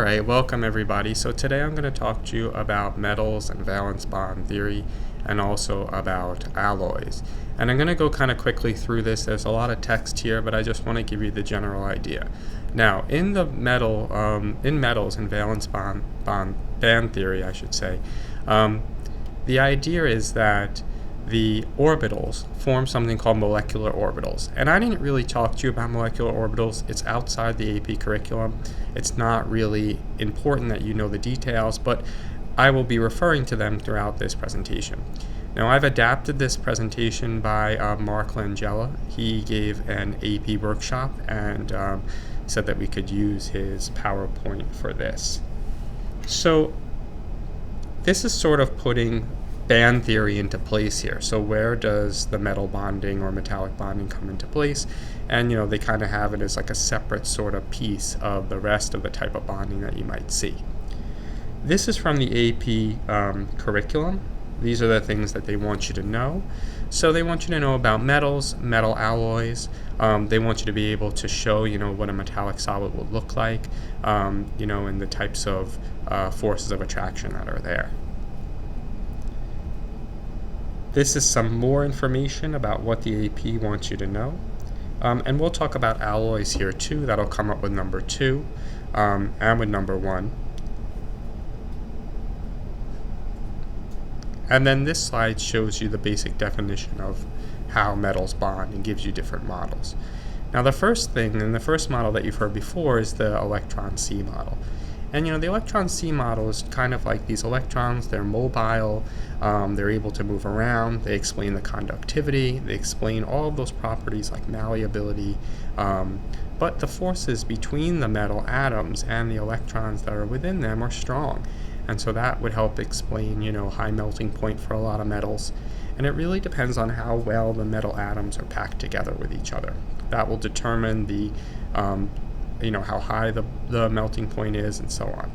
Alright, welcome everybody. So today I'm going to talk to you about metals and valence bond theory and also about alloys. And I'm going to go kind of quickly through this. There's a lot of text here, but I just want to give you the general idea. Now, in the metals and valence band theory, I should say, the idea is that the orbitals form something called molecular orbitals. And I didn't really talk to you about molecular orbitals. It's outside the AP curriculum. It's not really important that you know the details, but I will be referring to them throughout this presentation. Now, I've adapted this presentation by Mark Langella. He gave an AP workshop and said that we could use his PowerPoint for this. So this is sort of putting band theory into place here. So where does the metal bonding or metallic bonding come into place? And they kind of have it as like a separate sort of piece of the rest of the type of bonding that you might see. This is from the AP curriculum. These are the things that they want you to know. So they want you to know about metals, metal alloys. They want you to be able to show, what a metallic solid would look like, and the types of forces of attraction that are there. This is some more information about what the AP wants you to know. And we'll talk about alloys here too. That'll come up with number 2 and with number 1. And then this slide shows you the basic definition of how metals bond and gives you different models. Now the first thing, and the first model that you've heard before, is the electron C model. And the electron C model is kind of like these electrons. They're mobile, they're able to move around, they explain the conductivity, they explain all of those properties like malleability, but the forces between the metal atoms and the electrons that are within them are strong. And so that would help explain, high melting point for a lot of metals. And it really depends on how well the metal atoms are packed together with each other. That will determine the how high the melting point is and so on.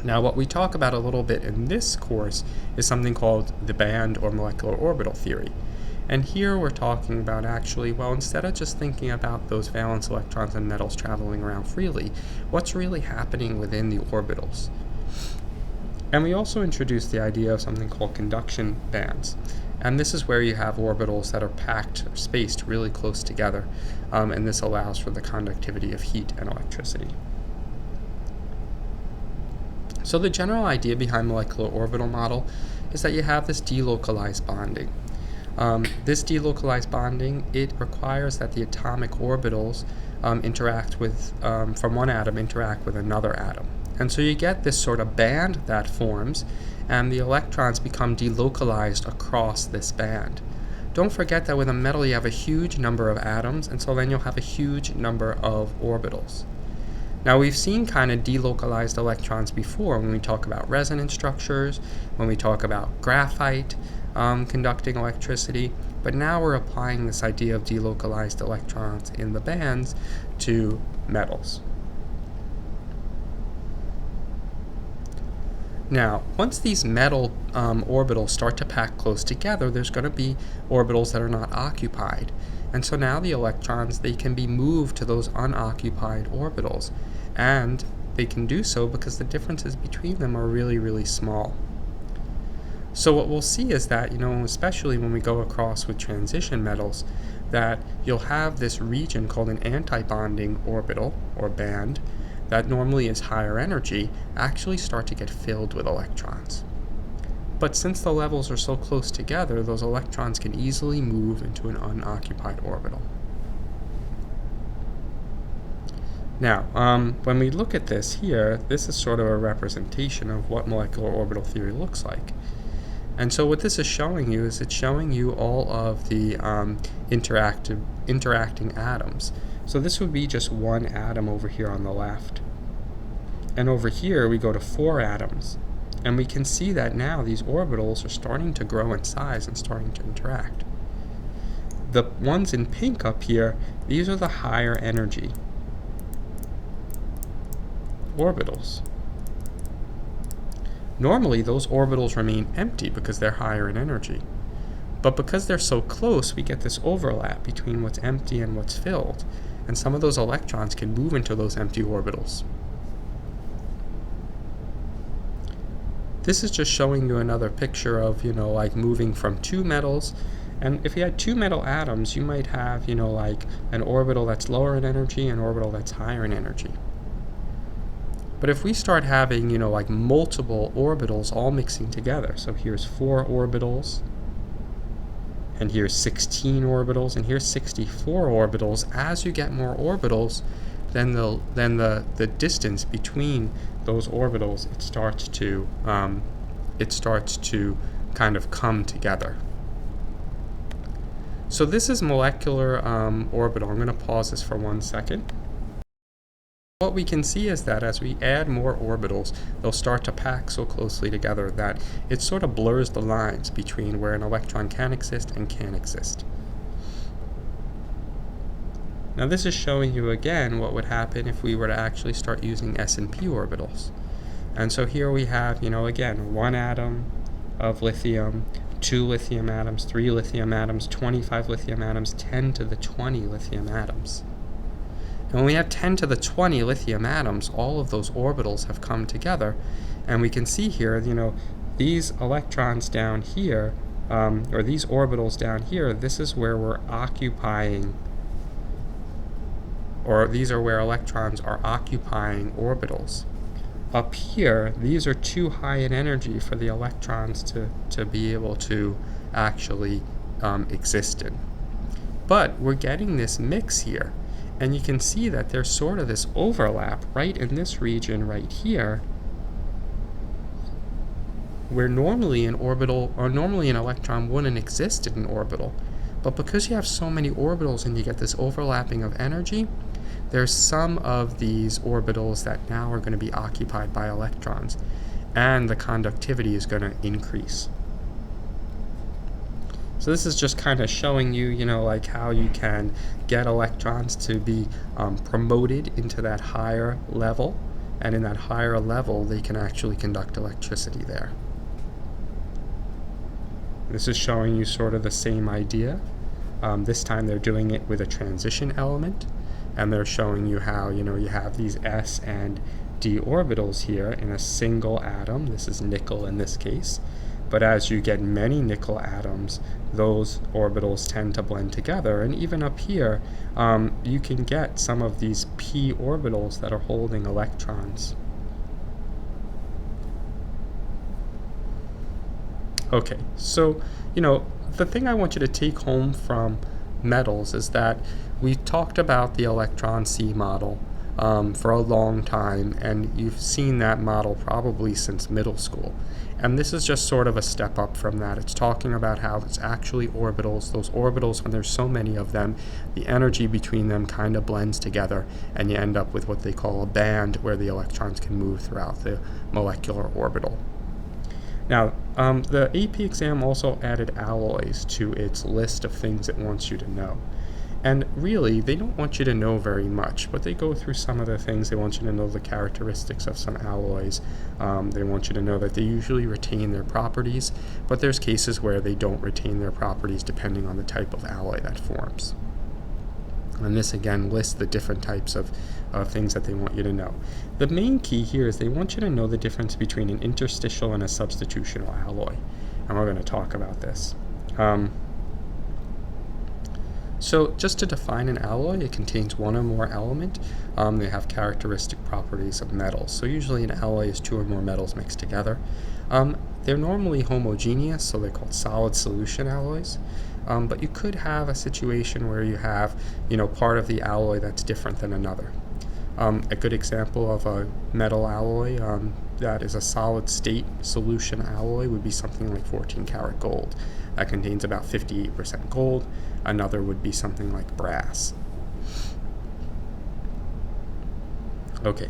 Now what we talk about a little bit in this course is something called the band or molecular orbital theory. And here we're talking about actually, instead of just thinking about those valence electrons and metals traveling around freely, what's really happening within the orbitals. And we also introduced the idea of something called conduction bands. And this is where you have orbitals that are packed or spaced really close together, and this allows for the conductivity of heat and electricity. So the general idea behind molecular orbital model is that you have this delocalized bonding. This delocalized bonding, it requires that the atomic orbitals from one atom interact with another atom. And so you get this sort of band that forms, and the electrons become delocalized across this band. Don't forget that with a metal you have a huge number of atoms, and so then you'll have a huge number of orbitals. Now we've seen kind of delocalized electrons before when we talk about resonance structures, when we talk about graphite conducting electricity, but now we're applying this idea of delocalized electrons in the bands to metals. Now, once these metal orbitals start to pack close together, there's going to be orbitals that are not occupied. And so now the electrons, they can be moved to those unoccupied orbitals. And they can do so because the differences between them are really, really small. So what we'll see is that, especially when we go across with transition metals, that you'll have this region called an antibonding orbital or band that normally is higher energy actually start to get filled with electrons. But since the levels are so close together, those electrons can easily move into an unoccupied orbital. Now, when we look at this here, this is sort of a representation of what molecular orbital theory looks like. And so what this is showing you is it's showing you all of the interacting atoms. So this would be just one atom over here on the left. And over here we go to 4 atoms. And we can see that now these orbitals are starting to grow in size and starting to interact. The ones in pink up here, these are the higher energy orbitals. Normally those orbitals remain empty because they're higher in energy. But because they're so close, we get this overlap between what's empty and what's filled. And some of those electrons can move into those empty orbitals. this is just showing you another picture of, like moving from two metals. And if you had two metal atoms, you might have, like an orbital that's lower in energy and an orbital that's higher in energy. But if we start having, like multiple orbitals all mixing together, so here's 4 orbitals, and here's 16 orbitals, and here's 64 orbitals, as you get more orbitals, then the distance between those orbitals, it starts to kind of come together. So this is molecular orbital. I'm going to pause this for 1 second. What we can see is that as we add more orbitals, they'll start to pack so closely together that it sort of blurs the lines between where an electron can exist and can't exist. Now this is showing you again what would happen if we were to actually start using S and P orbitals. And so here we have, again, 1 atom of lithium, 2 lithium atoms, 3 lithium atoms, 25 lithium atoms, 10 to the 20 lithium atoms. And when we have 10 to the 20 lithium atoms, all of those orbitals have come together, and we can see here, these electrons down here, or these orbitals down here, this is where we're occupying, or these are where electrons are occupying orbitals. Up here, these are too high in energy for the electrons to be able to actually exist in. But we're getting this mix here. And you can see that there's sort of this overlap right in this region right here, where normally an orbital, or normally an electron wouldn't exist in an orbital. But because you have so many orbitals and you get this overlapping of energy, there's some of these orbitals that now are going to be occupied by electrons, and the conductivity is going to increase. So this is just kind of showing you, like how you can get electrons to be promoted into that higher level, and in that higher level they can actually conduct electricity there. This is showing you sort of the same idea. This time they're doing it with a transition element, and they're showing you how, you have these S and D orbitals here in a single atom. This is nickel in this case. But as you get many nickel atoms, those orbitals tend to blend together. And even up here, you can get some of these p orbitals that are holding electrons. Okay, so, the thing I want you to take home from metals is that we talked about the electron C model for a long time, and you've seen that model probably since middle school. And this is just sort of a step up from that. It's talking about how it's actually orbitals. Those orbitals, when there's so many of them, the energy between them kind of blends together, and you end up with what they call a band where the electrons can move throughout the molecular orbital. Now, the AP exam also added alloys to its list of things it wants you to know. And really, they don't want you to know very much, but they go through some of the things. They want you to know the characteristics of some alloys. They want you to know that they usually retain their properties, but there's cases where they don't retain their properties depending on the type of alloy that forms. And this again lists the different types of things that they want you to know. The main key here is they want you to know the difference between an interstitial and a substitutional alloy. And we're going to talk about this. So just to define an alloy, it contains one or more element. They have characteristic properties of metals. So usually an alloy is 2 or more metals mixed together. They're normally homogeneous, so they're called solid solution alloys. But you could have a situation where you have, part of the alloy that's different than another. A good example of a metal alloy that is a solid state solution alloy would be something like 14 karat gold. That contains about 58% gold. Another would be something like brass. Okay.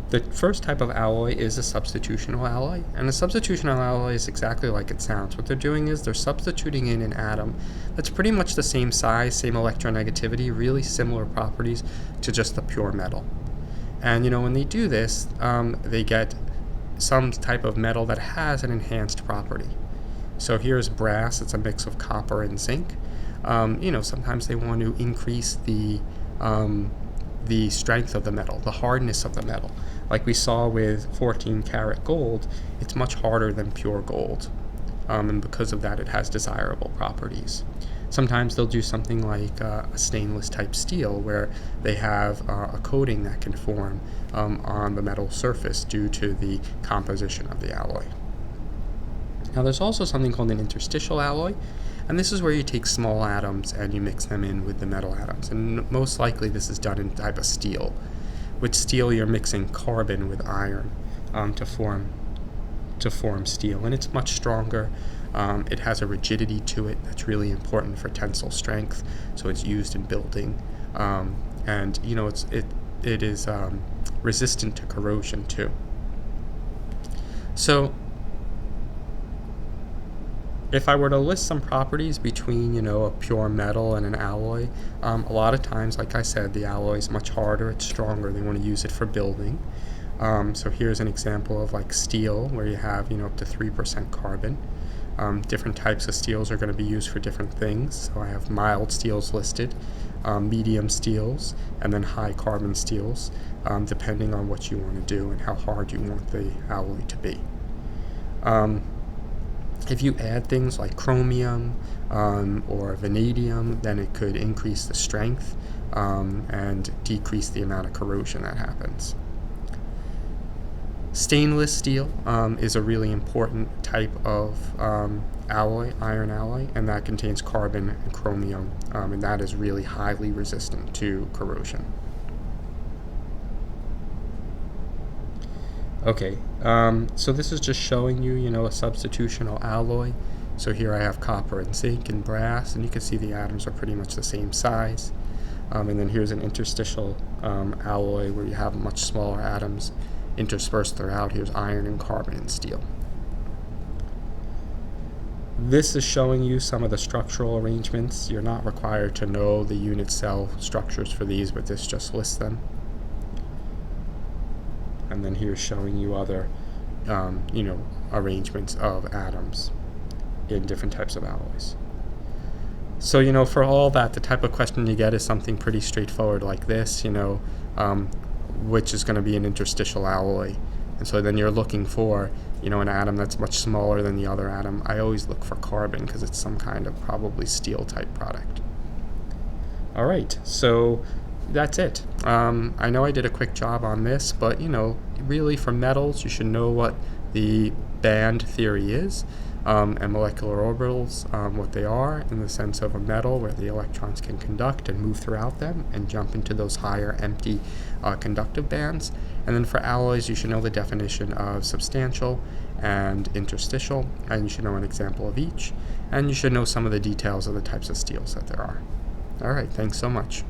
The first type of alloy is a substitutional alloy, and a substitutional alloy is exactly like it sounds. What they're doing is they're substituting in an atom that's pretty much the same size, same electronegativity, really similar properties to just the pure metal. And when they do this, they get some type of metal that has an enhanced property. So here's brass. It's a mix of copper and zinc. Sometimes they want to increase the strength of the metal, the hardness of the metal. Like we saw with 14 karat gold, it's much harder than pure gold. And because of that, it has desirable properties. Sometimes they'll do something like a stainless type steel, where they have a coating that can form on the metal surface due to the composition of the alloy. Now there's also something called an interstitial alloy, and this is where you take small atoms and you mix them in with the metal atoms, and most likely this is done in type of steel. With steel, you're mixing carbon with iron to form steel, and it's much stronger. It has a rigidity to it that's really important for tensile strength, so it's used in building, and it is resistant to corrosion too. So if I were to list some properties between, a pure metal and an alloy, a lot of times, like I said, the alloy is much harder, it's stronger, they want to use it for building. So here's an example of like steel, where you have, up to 3% carbon. Different types of steels are going to be used for different things. So I have mild steels listed, medium steels, and then high carbon steels, depending on what you want to do and how hard you want the alloy to be. If you add things like chromium or vanadium, then it could increase the strength and decrease the amount of corrosion that happens. Stainless steel is a really important type of alloy, iron alloy, and that contains carbon and chromium, and that is really highly resistant to corrosion. Okay, so this is just showing you, a substitutional alloy. So here I have copper and zinc and brass, and you can see the atoms are pretty much the same size. And then here's an interstitial alloy where you have much smaller atoms interspersed throughout. Here's iron and carbon and steel. This is showing you some of the structural arrangements. You're not required to know the unit cell structures for these, but this just lists them. And then here's showing you other, arrangements of atoms in different types of alloys. So, for all that, the type of question you get is something pretty straightforward like this, which is going to be an interstitial alloy. And so then you're looking for, an atom that's much smaller than the other atom. I always look for carbon because it's some kind of probably steel type product. All right, so that's it. I know I did a quick job on this, but really for metals, you should know what the band theory is, and molecular orbitals, what they are in the sense of a metal where the electrons can conduct and move throughout them and jump into those higher empty conductive bands. And then for alloys, you should know the definition of substantial and interstitial, and you should know an example of each, and you should know some of the details of the types of steels that there are. All right, thanks so much.